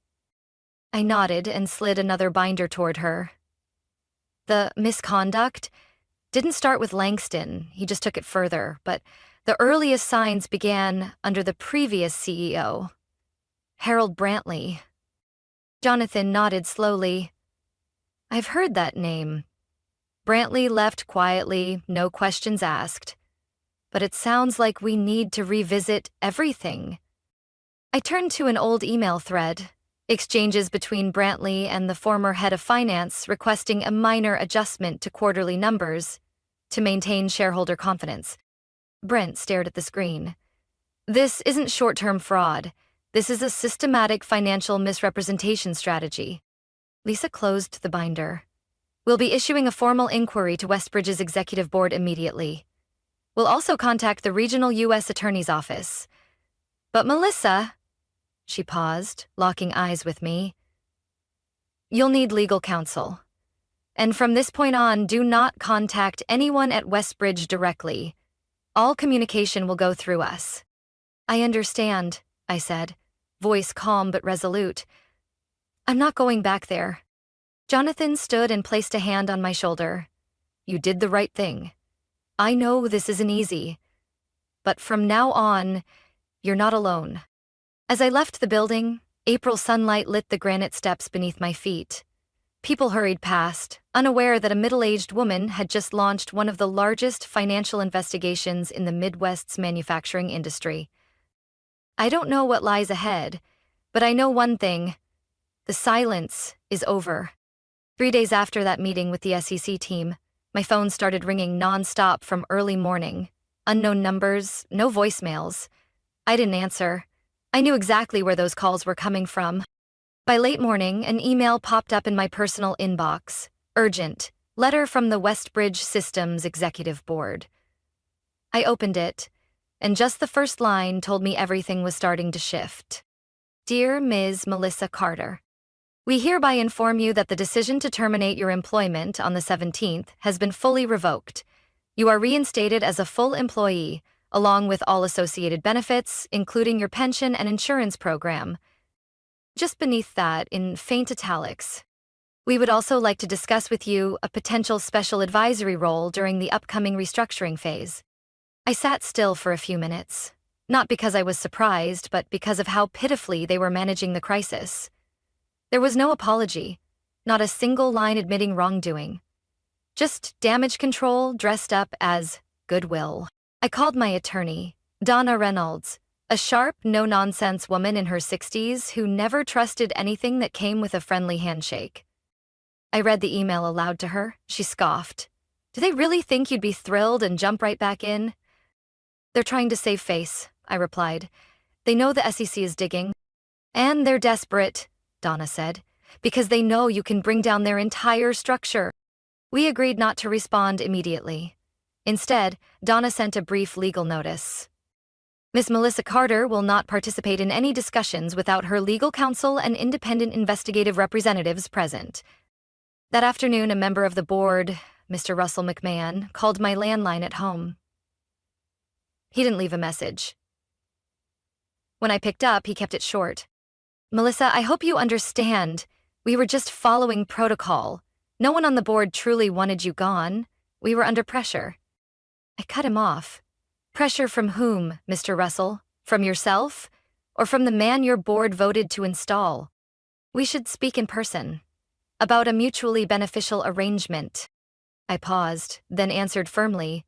I nodded and slid another binder toward her. The misconduct didn't start with Langston, he just took it further, but the earliest signs began under the previous CEO, Harold Brantley. Jonathan nodded slowly. I've heard that name. Brantley left quietly, no questions asked. But it sounds like we need to revisit everything. I turned to an old email thread, exchanges between Brantley and the former head of finance requesting a minor adjustment to quarterly numbers to maintain shareholder confidence. Brent stared at the screen. This isn't short-term fraud. This is a systematic financial misrepresentation strategy. Lisa closed the binder. We'll be issuing a formal inquiry to Westbridge's executive board immediately. We'll also contact the regional U.S. Attorney's office. But Melissa, she paused, locking eyes with me, you'll need legal counsel. And from this point on, do not contact anyone at Westbridge directly. All communication will go through us. I understand, I said, voice calm but resolute. I'm not going back there. Jonathan stood and placed a hand on my shoulder. You did the right thing. I know this isn't easy. But from now on, you're not alone. As I left the building, April sunlight lit the granite steps beneath my feet. People hurried past, unaware that a middle-aged woman had just launched one of the largest financial investigations in the Midwest's manufacturing industry. I don't know what lies ahead, but I know one thing. The silence is over. 3 days after that meeting with the SEC team, my phone started ringing non-stop from early morning. Unknown numbers, no voicemails. I didn't answer. I knew exactly where those calls were coming from. By late morning, an email popped up in my personal inbox. Urgent. Letter from the Westbridge Systems Executive Board. I opened it, and just the first line told me everything was starting to shift. Dear Ms. Melissa Carter, we hereby inform you that the decision to terminate your employment on the 17th has been fully revoked. You are reinstated as a full employee, along with all associated benefits, including your pension and insurance program. Just beneath that, in faint italics, we would also like to discuss with you a potential special advisory role during the upcoming restructuring phase. I sat still for a few minutes, not because I was surprised, but because of how pitifully they were managing the crisis. There was no apology, not a single line admitting wrongdoing. Just damage control dressed up as goodwill. I called my attorney, Donna Reynolds, a sharp, no-nonsense woman in her 60s who never trusted anything that came with a friendly handshake. I read the email aloud to her. She scoffed. Do they really think you'd be thrilled and jump right back in? They're trying to save face, I replied. They know the SEC is digging. And they're desperate, Donna said, because they know you can bring down their entire structure. We agreed not to respond immediately. Instead, Donna sent a brief legal notice. Miss Melissa Carter will not participate in any discussions without her legal counsel and independent investigative representatives present. That afternoon, a member of the board, Mr. Russell McMahon, called my landline at home. He didn't leave a message. When I picked up, he kept it short. Melissa, I hope you understand. We were just following protocol. No one on the board truly wanted you gone. We were under pressure. I cut him off. Pressure from whom, Mr. Russell? From yourself? Or from the man your board voted to install? We should speak in person. About a mutually beneficial arrangement. I paused, then answered firmly.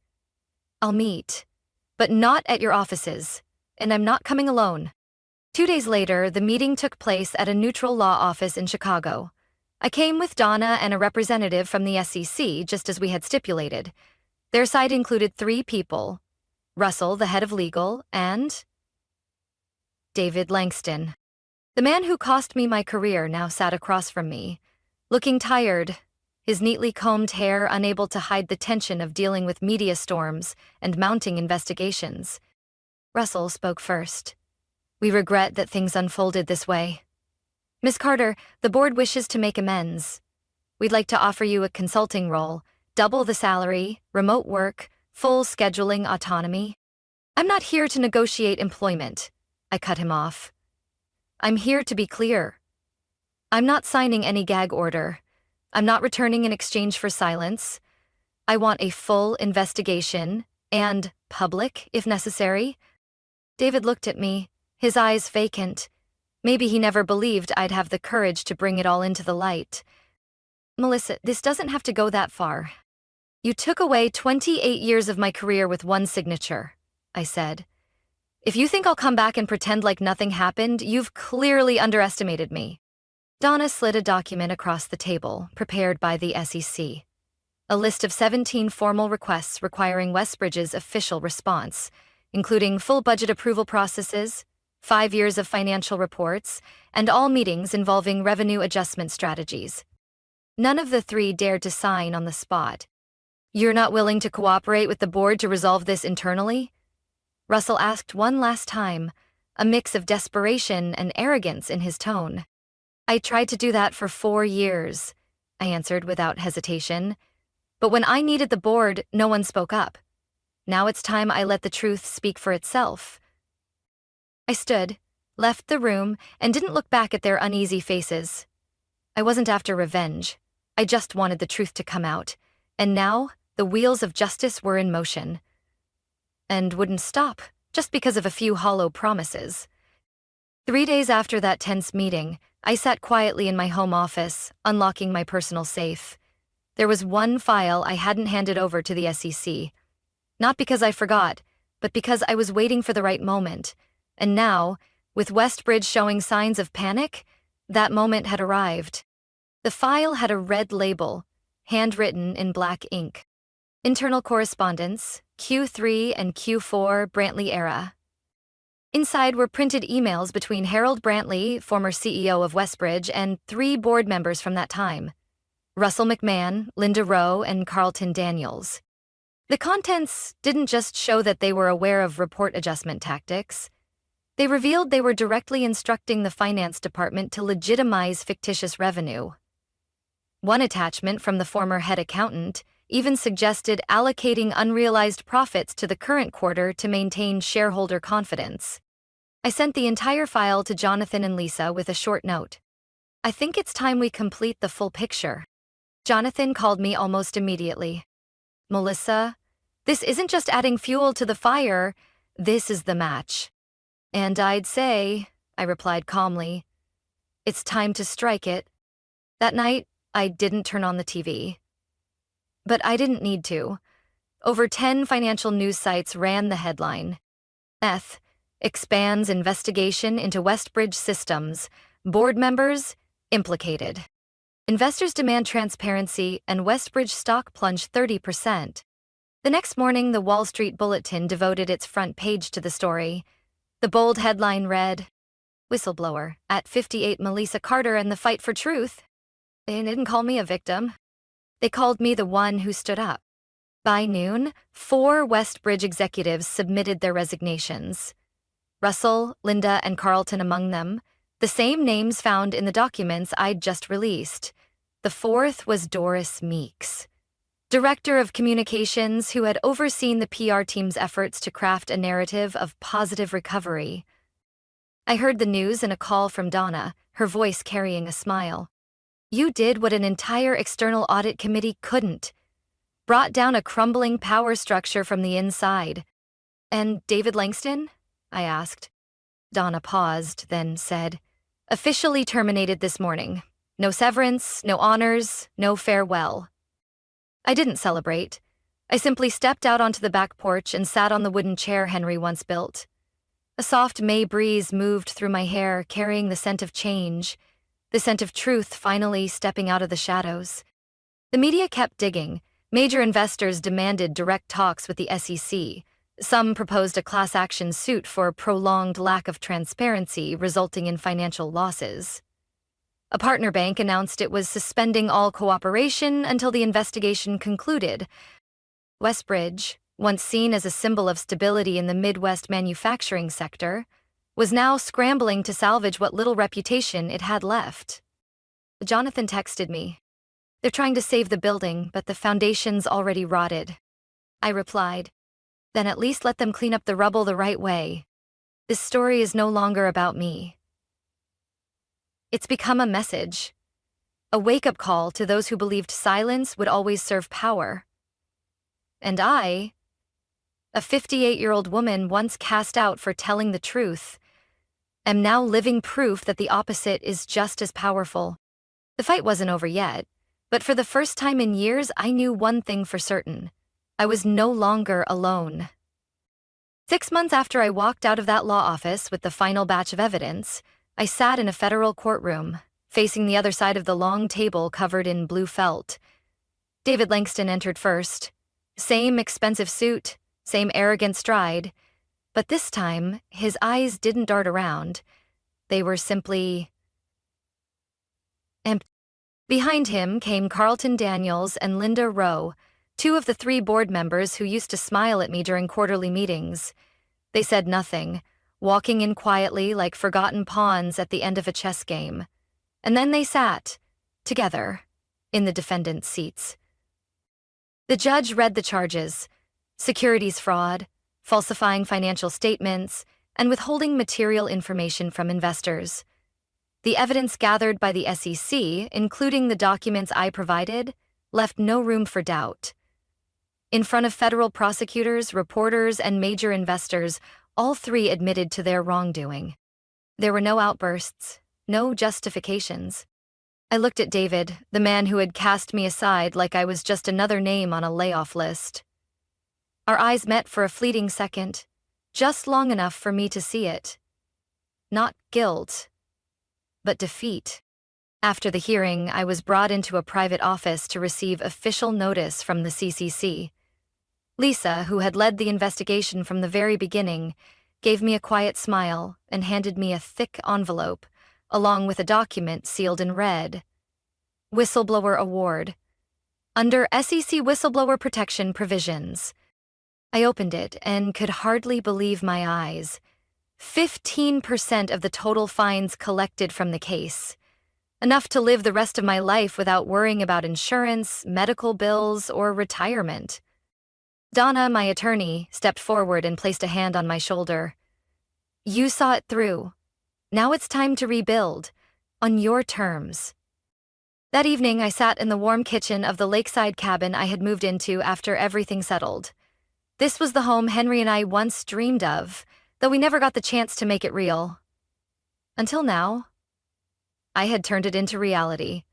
I'll meet. But not at your offices. And I'm not coming alone. 2 days later, the meeting took place at a neutral law office in Chicago. I came with Donna and a representative from the SEC, just as we had stipulated. Their side included 3 people. Russell, the head of legal, and David Langston. The man who cost me my career now sat across from me, looking tired, his neatly combed hair unable to hide the tension of dealing with media storms and mounting investigations. Russell spoke first. We regret that things unfolded this way. Miss Carter, the board wishes to make amends. We'd like to offer you a consulting role, double the salary, remote work, full scheduling autonomy. I'm not here to negotiate employment. I cut him off. I'm here to be clear. I'm not signing any gag order. I'm not returning in exchange for silence. I want a full investigation, and public, if necessary. David looked at me, his eyes vacant. Maybe he never believed I'd have the courage to bring it all into the light. Melissa, this doesn't have to go that far. You took away 28 years of my career with one signature, I said. If you think I'll come back and pretend like nothing happened, you've clearly underestimated me. Donna slid a document across the table, prepared by the SEC. A list of 17 formal requests requiring Westbridge's official response, including full budget approval processes, 5 years of financial reports, and all meetings involving revenue adjustment strategies. None of the 3 dared to sign on the spot. You're not willing to cooperate with the board to resolve this internally? Russell asked one last time, a mix of desperation and arrogance in his tone. I tried to do that for 4 years, I answered without hesitation. But when I needed the board, no one spoke up. Now it's time I let the truth speak for itself. I stood, left the room, and didn't look back at their uneasy faces. I wasn't after revenge. I just wanted the truth to come out. And now, the wheels of justice were in motion. And wouldn't stop, just because of a few hollow promises. 3 days after that tense meeting, I sat quietly in my home office, unlocking my personal safe. There was one file I hadn't handed over to the SEC. Not because I forgot, but because I was waiting for the right moment. And now, with Westbridge showing signs of panic, that moment had arrived. The file had a red label, handwritten in black ink. Internal correspondence, Q3 and Q4 Brantley era. Inside were printed emails between Harold Brantley, former CEO of Westbridge, and 3 board members from that time. Russell McMahon, Linda Rowe, and Carlton Daniels. The contents didn't just show that they were aware of report adjustment tactics. They revealed they were directly instructing the finance department to legitimize fictitious revenue. One attachment from the former head accountant even suggested allocating unrealized profits to the current quarter to maintain shareholder confidence. I sent the entire file to Jonathan and Lisa with a short note. "I think it's time we complete the full picture." Jonathan called me almost immediately. "Melissa, this isn't just adding fuel to the fire, this is the match." "And I'd say," I replied calmly, "it's time to strike it." That night, I didn't turn on the TV. But I didn't need to. Over 10 financial news sites ran the headline. Expands investigation into Westbridge Systems. Board members implicated. Investors demand transparency and Westbridge stock plunged 30%. The next morning, the Wall Street Bulletin devoted its front page to the story. The bold headline read, "Whistleblower at 58 Melissa Carter and the fight for truth." They didn't call me a victim. They called me the one who stood up. By noon, 4 Westbridge executives submitted their resignations. Russell, Linda, and Carlton among them, the same names found in the documents I'd just released. The fourth was Doris Meeks, Director of Communications, who had overseen the PR team's efforts to craft a narrative of positive recovery. I heard the news in a call from Donna, her voice carrying a smile. "You did what an entire external audit committee couldn't. Brought down a crumbling power structure from the inside." "And David Langston?" I asked. Donna paused, then said, "Officially terminated this morning. No severance, no honors, no farewell." I didn't celebrate. I simply stepped out onto the back porch and sat on the wooden chair Henry once built. A soft May breeze moved through my hair, carrying the scent of change, the scent of truth finally stepping out of the shadows. The media kept digging. Major investors demanded direct talks with the SEC. Some proposed a class action suit for a prolonged lack of transparency resulting in financial losses. A partner bank announced it was suspending all cooperation until the investigation concluded. Westbridge, once seen as a symbol of stability in the Midwest manufacturing sector, was now scrambling to salvage what little reputation it had left. Jonathan texted me. "They're trying to save the building, but the foundation's already rotted." I replied, "Then at least let them clean up the rubble the right way. This story is no longer about me. It's become a message, a wake-up call to those who believed silence would always serve power. And I, a 58-year-old woman once cast out for telling the truth, am now living proof that the opposite is just as powerful." The fight wasn't over yet, but for the first time in years, I knew one thing for certain. I was no longer alone. 6 months after I walked out of that law office with the final batch of evidence, I sat in a federal courtroom, facing the other side of the long table covered in blue felt. David Langston entered first. Same expensive suit, same arrogant stride, but this time, his eyes didn't dart around. They were simply empty. Behind him came Carlton Daniels and Linda Rowe, 2 of the 3 board members who used to smile at me during quarterly meetings. They said nothing, walking in quietly like forgotten pawns at the end of a chess game. And then they sat, together, in the defendant's seats. The judge read the charges: securities fraud, falsifying financial statements, and withholding material information from investors. The evidence gathered by the SEC, including the documents I provided, left no room for doubt. In front of federal prosecutors, reporters, and major investors, all 3 admitted to their wrongdoing. There were no outbursts, no justifications. I looked at David, the man who had cast me aside like I was just another name on a layoff list. Our eyes met for a fleeting second, just long enough for me to see it. Not guilt, but defeat. After the hearing, I was brought into a private office to receive official notice from the CCC. Lisa, who had led the investigation from the very beginning, gave me a quiet smile and handed me a thick envelope, along with a document sealed in red. Whistleblower Award. Under SEC Whistleblower Protection Provisions. I opened it and could hardly believe my eyes. 15% of the total fines collected from the case. enough to live the rest of my life without worrying about insurance, medical bills, or retirement. Donna, my attorney, stepped forward and placed a hand on my shoulder. You saw it through. Now it's time to rebuild, on your terms. That evening, I sat in the warm kitchen of the lakeside cabin I had moved into after everything settled. This was the home Henry and I once dreamed of, though we never got the chance to make it real. Until now, I had turned it into reality.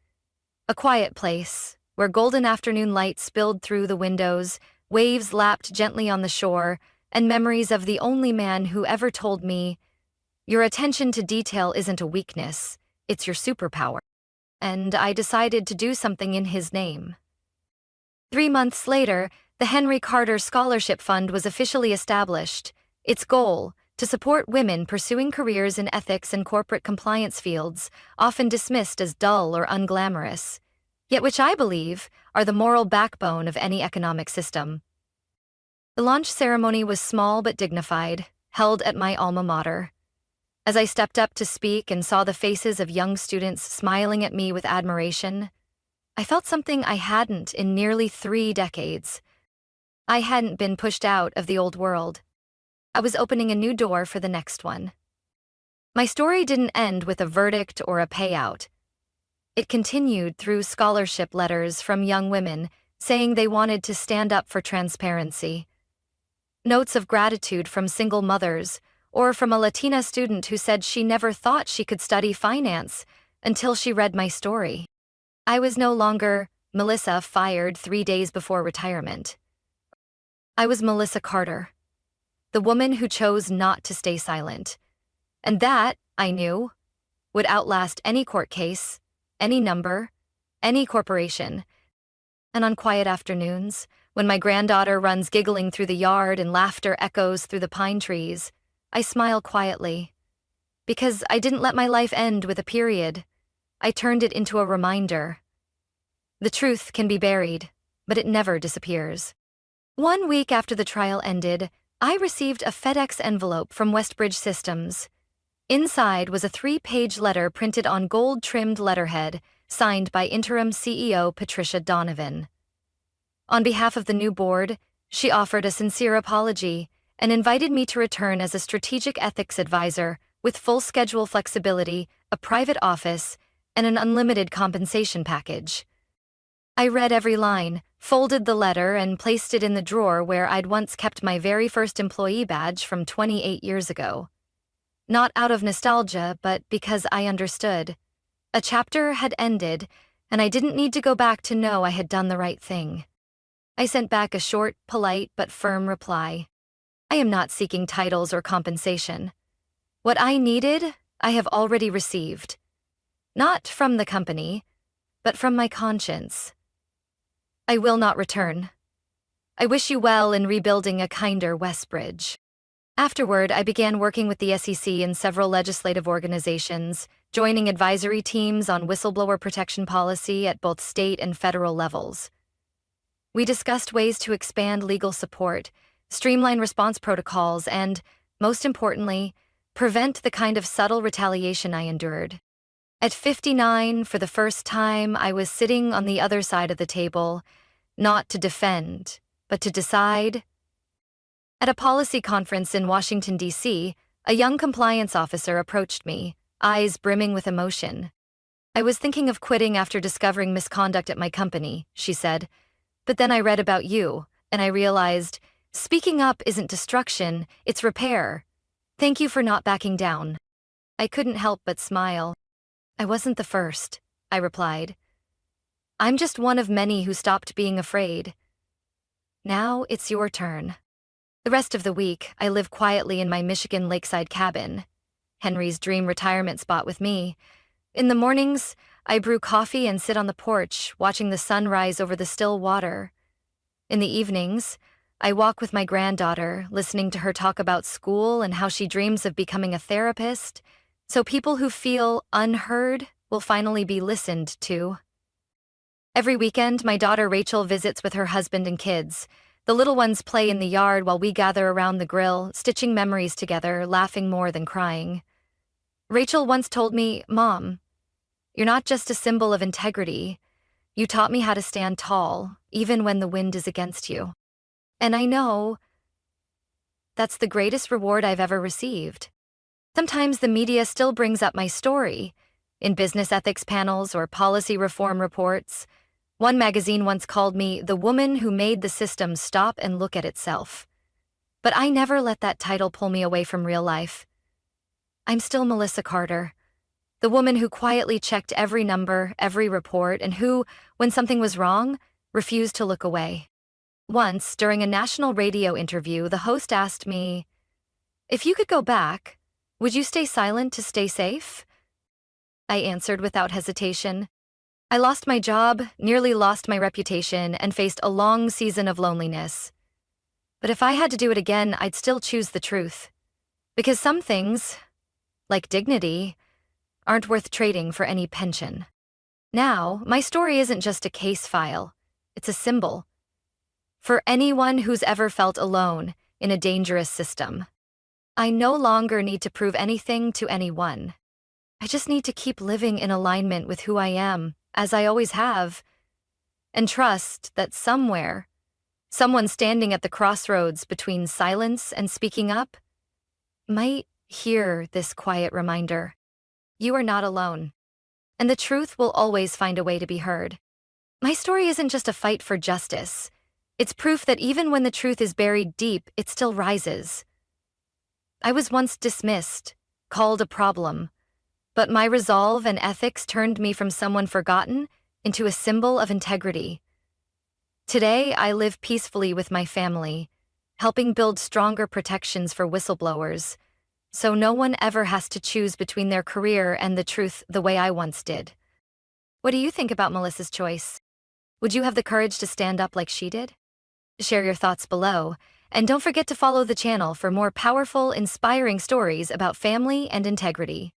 A quiet place, where golden afternoon light spilled through the windows, waves lapped gently on the shore, and memories of the only man who ever told me, "Your attention to detail isn't a weakness, it's your superpower." And I decided to do something in his name. 3 months later, the Henry Carter Scholarship Fund was officially established. Its goal, to support women pursuing careers in ethics and corporate compliance fields, often dismissed as dull or unglamorous, yet which I believe are the moral backbone of any economic system. The launch ceremony was small but dignified, held at my alma mater. As I stepped up to speak and saw the faces of young students smiling at me with admiration, I felt something I hadn't in nearly 3 decades. I hadn't been pushed out of the old world. I was opening a new door for the next one. My story didn't end with a verdict or a payout. It continued through scholarship letters from young women saying they wanted to stand up for transparency. Notes of gratitude from single mothers, or from a Latina student who said she never thought she could study finance until she read my story. I was no longer Melissa fired 3 days before retirement. I was Melissa Carter, the woman who chose not to stay silent. And that, I knew, would outlast any court case, any number, any corporation. And on quiet afternoons, when my granddaughter runs giggling through the yard and laughter echoes through the pine trees, I smile quietly. Because I didn't let my life end with a period. I turned it into a reminder. The truth can be buried, but it never disappears. 1 week after the trial ended, I received a FedEx envelope from Westbridge Systems. Inside was a 3-page letter printed on gold-trimmed letterhead, signed by interim CEO Patricia Donovan. On behalf of the new board, she offered a sincere apology and invited me to return as a strategic ethics advisor with full schedule flexibility, a private office, and an unlimited compensation package. I read every line, folded the letter, and placed it in the drawer where I'd once kept my very first employee badge from 28 years ago. Not out of nostalgia, but because I understood. A chapter had ended, and I didn't need to go back to know I had done the right thing. I sent back a short, polite, but firm reply. I am not seeking titles or compensation. What I needed, I have already received. Not from the company, but from my conscience. I will not return. I wish you well in rebuilding a kinder Westbridge. Afterward, I began working with the SEC in several legislative organizations, joining advisory teams on whistleblower protection policy at both state and federal levels. We discussed ways to expand legal support, streamline response protocols, and, most importantly, prevent the kind of subtle retaliation I endured. At 59, for the first time, I was sitting on the other side of the table, not to defend, but to decide. At a policy conference in Washington, D.C., a young compliance officer approached me, eyes brimming with emotion. I was thinking of quitting after discovering misconduct at my company, she said. But then I read about you, and I realized, speaking up isn't destruction, it's repair. Thank you for not backing down. I couldn't help but smile. I wasn't the first, I replied. I'm just one of many who stopped being afraid. Now it's your turn. The rest of the week, I live quietly in my Michigan lakeside cabin, Henry's dream retirement spot with me. In the mornings, I brew coffee and sit on the porch, watching the sun rise over the still water. In the evenings, I walk with my granddaughter, listening to her talk about school and how she dreams of becoming a therapist, so people who feel unheard will finally be listened to. Every weekend, my daughter Rachel visits with her husband and kids. The little ones play in the yard while we gather around the grill, stitching memories together, laughing more than crying. Rachel once told me, "Mom, You're not just a symbol of integrity. You taught me how to stand tall, even when the wind is against you. And I know that's the greatest reward I've ever received. Sometimes the media still brings up my story in business ethics panels or policy reform reports. One magazine once called me the woman who made the system stop and look at itself. But I never let that title pull me away from real life. I'm still Melissa Carter, the woman who quietly checked every number, every report, and who, when something was wrong, refused to look away. Once, during a national radio interview, the host asked me, "If you could go back, would you stay silent to stay safe?" I answered without hesitation. I lost my job, nearly lost my reputation, and faced a long season of loneliness. But if I had to do it again, I'd still choose the truth. Because some things, like dignity, aren't worth trading for any pension. Now, my story isn't just a case file, it's a symbol. For anyone who's ever felt alone in a dangerous system. I no longer need to prove anything to anyone. I just need to keep living in alignment with who I am, as I always have, and trust that somewhere, someone standing at the crossroads between silence and speaking up might hear this quiet reminder. You are not alone, and the truth will always find a way to be heard. My story isn't just a fight for justice. It's proof that even when the truth is buried deep, it still rises. I was once dismissed, called a problem, but my resolve and ethics turned me from someone forgotten into a symbol of integrity. Today, I live peacefully with my family, helping build stronger protections for whistleblowers, so no one ever has to choose between their career and the truth the way I once did. What do you think about Melissa's choice? Would you have the courage to stand up like she did? Share your thoughts below, and don't forget to follow the channel for more powerful, inspiring stories about family and integrity.